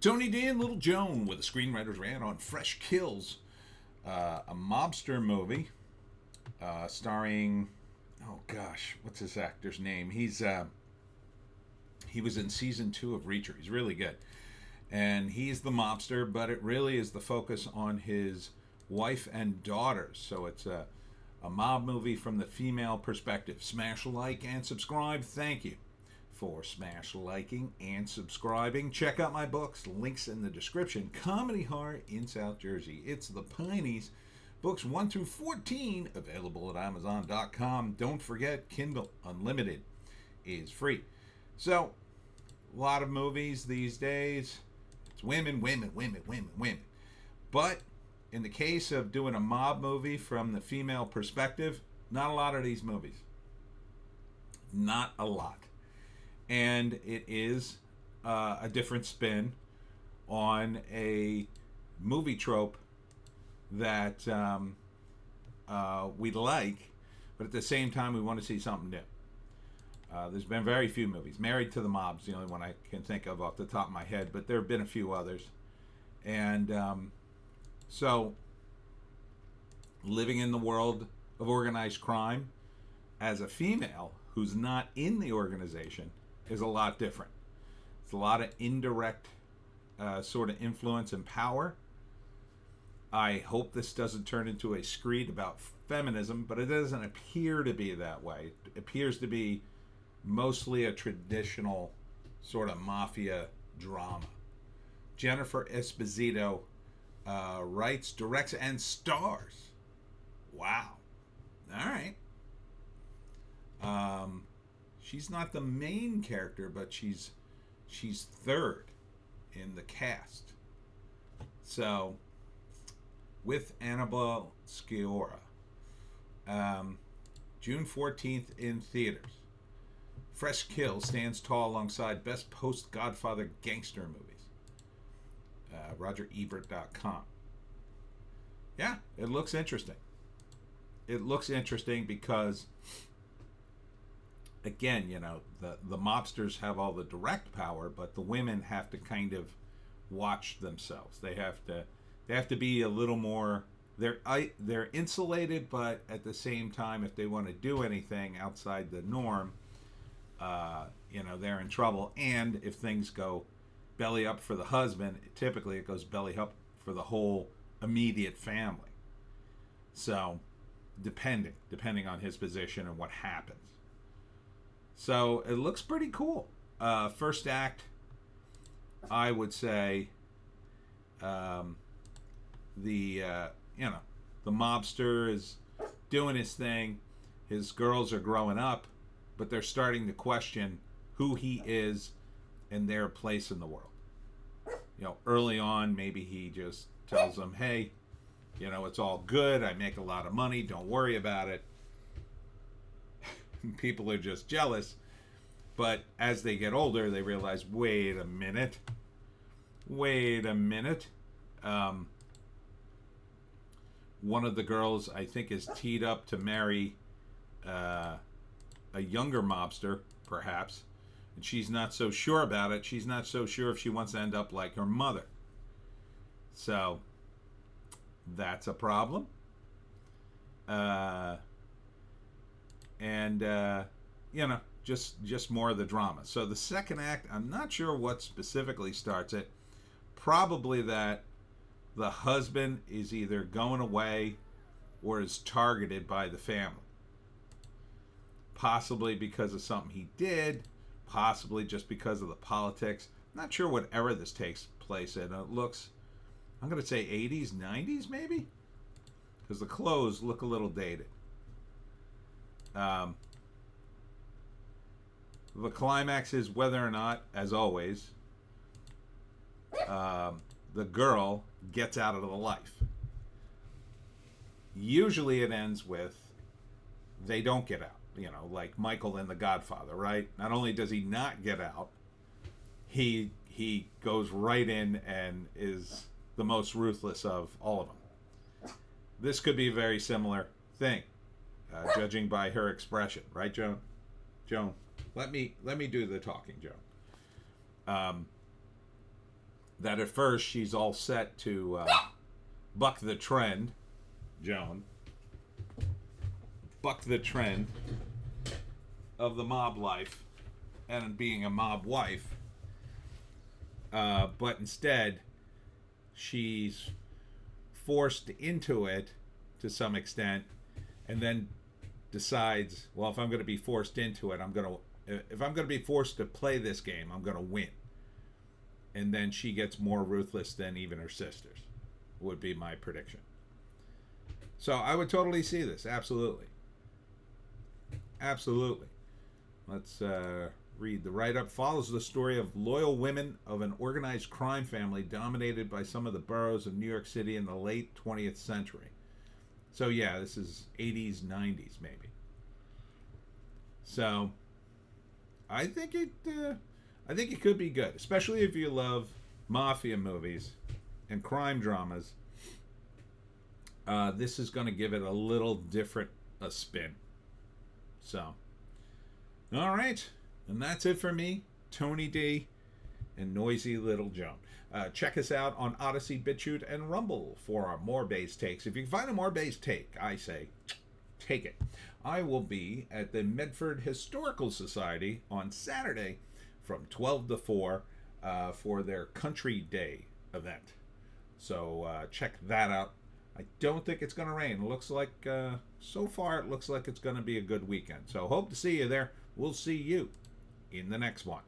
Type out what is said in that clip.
Tony D and Little Joan with a Screenwriter's Rant on Fresh Kills, a mobster movie starring, oh gosh, what's this actor's name? He was in season 2 of Reacher. He's really good. And he's the mobster, but it really is the focus on his wife and daughters. So it's a mob movie from the female perspective. Smash like and subscribe. Thank you for smash liking and subscribing. Check out my books, links in the description. Comedy Horror in South Jersey. It's the Pineys. Books 1 through 14 available at Amazon.com. Don't forget, Kindle Unlimited is free. So, a lot of movies these days. It's women. But in the case of doing a mob movie from the female perspective, not a lot of these movies. Not a lot. And it is a different spin on a movie trope that we like, but at the same time we want to see something new. There's been very few movies. Married to the Mob's the only one I can think of off the top of my head, but there have been a few others. And so living in the world of organized crime as a female who's not in the organization is a lot different. It's a lot of indirect sort of influence and power. I hope this doesn't turn into a screed about feminism, but it doesn't appear to be that way. It appears to be mostly a traditional sort of mafia drama. Jennifer Esposito writes, directs, and stars. Wow. All right. She's not the main character, but she's third in the cast. So, with Annabelle Sciorra, June 14th in theaters. Fresh Kill stands tall alongside best post-Godfather gangster movies. RogerEbert.com. Yeah, it looks interesting. It looks interesting because, again, you know, the mobsters have all the direct power, but the women have to kind of watch themselves. They have to be a little more. They're insulated, but at the same time, if they want to do anything outside the norm, they're in trouble. And if things go belly up for the husband, typically it goes belly up for the whole immediate family. So, depending on his position and what happens. So it looks pretty cool. First act, I would say, the mobster is doing his thing. His girls are growing up, but they're starting to question who he is and their place in the world. Early on, maybe he just tells them, hey, it's all good. I make a lot of money. Don't worry about it. People are just jealous. But as they get older, they realize, wait a minute. One of the girls, I think, is teed up to marry a younger mobster, perhaps. And she's not so sure about it. She's not so sure if she wants to end up like her mother. So, that's a problem. Just more of the drama. So the second act, I'm not sure what specifically starts it. Probably that the husband is either going away or is targeted by the family. Possibly because of something he did. Possibly just because of the politics. Not sure what era this takes place in. It looks, I'm going to say 80s, 90s maybe? Because the clothes look a little dated. The climax is whether or not, as always, the girl gets out of the life. Usually it ends with they don't get out. Like Michael in The Godfather, right? Not only does he not get out, he goes right in and is the most ruthless of all of them. This could be a very similar thing, judging by her expression, right, Joan? Joan, let me do the talking, Joan. that at first she's all set to buck the trend, Joan. Buck the trend of the mob life and being a mob wife. But instead, she's forced into it to some extent, and then decides, well, if I'm going to be forced into it, if I'm going to be forced to play this game, I'm going to win. And then she gets more ruthless than even her sisters, would be my prediction. So I would totally see this. Absolutely. Absolutely. Let's read the write-up. Follows the story of loyal women of an organized crime family dominated by some of the boroughs of New York City in the late 20th century. So yeah, this is 80s, 90s maybe. So I think it could be good, especially if you love mafia movies and crime dramas. This is going to give it a little different a spin. So, all right, and that's it for me, Tony D, and Noisy Little Joan. Check us out on Odysee, Bitchute, and Rumble for our more base takes. If you can find a more base take, I say, take it. I will be at the Medford Historical Society on Saturday from 12 to 4 for their Country Day event. So check that out. I don't think it's going to rain. It looks like, so far, it looks like it's going to be a good weekend. So hope to see you there. We'll see you in the next one.